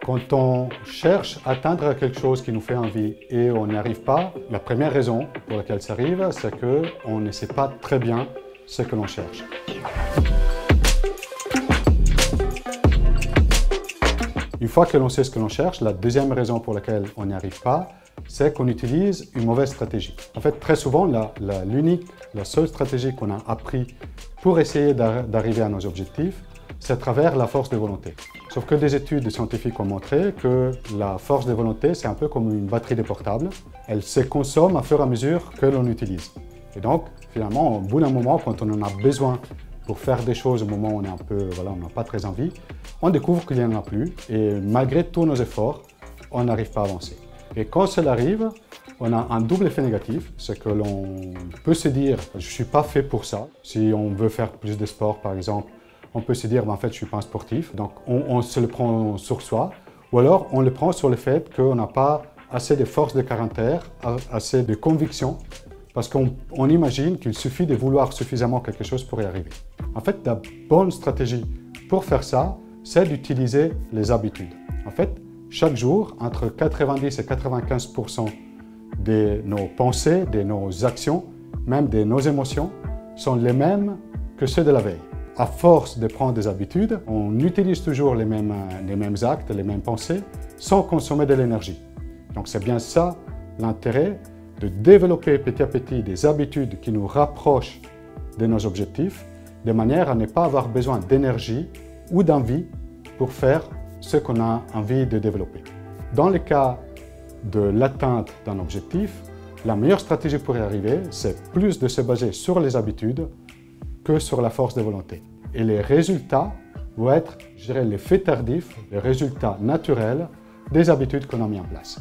Quand on cherche à atteindre quelque chose qui nous fait envie et on n'y arrive pas, la première raison pour laquelle ça arrive, c'est qu'on ne sait pas très bien ce que l'on cherche. Une fois que l'on sait ce que l'on cherche, la deuxième raison pour laquelle on n'y arrive pas, c'est qu'on utilise une mauvaise stratégie. En fait, très souvent, la seule stratégie qu'on a appris pour essayer d'arriver à nos objectifs, c'est à travers la force de volonté. Sauf que des études scientifiques ont montré que la force de volonté, c'est un peu comme une batterie de portable. Elle se consomme à fur et à mesure que l'on utilise. Et donc, finalement, au bout d'un moment, quand on en a besoin pour faire des choses au moment où on est on n'a pas très envie, on découvre qu'il n'y en a plus. Et malgré tous nos efforts, on n'arrive pas à avancer. Et quand cela arrive, on a un double effet négatif, c'est que l'on peut se dire « je ne suis pas fait pour ça ». Si on veut faire plus de sport, par exemple, on peut se dire en fait je ne suis pas un sportif, donc on se le prend sur soi, ou alors on le prend sur le fait qu'on n'a pas assez de force de caractère, assez de conviction, parce qu'on imagine qu'il suffit de vouloir suffisamment quelque chose pour y arriver. En fait, la bonne stratégie pour faire ça, c'est d'utiliser les habitudes. En fait, chaque jour, entre 90 et 95% de nos pensées, de nos actions, même de nos émotions, sont les mêmes que ceux de la veille. À force de prendre des habitudes, on utilise toujours les mêmes actes, les mêmes pensées, sans consommer de l'énergie. Donc c'est bien ça l'intérêt de développer petit à petit des habitudes qui nous rapprochent de nos objectifs, de manière à ne pas avoir besoin d'énergie ou d'envie pour faire ce qu'on a envie de développer. Dans le cas de l'atteinte d'un objectif, la meilleure stratégie pour y arriver, c'est plus de se baser sur les habitudes que sur la force de volonté. Et les résultats vont être, je dirais, l'effet tardif, les résultats naturels des habitudes qu'on a mis en place.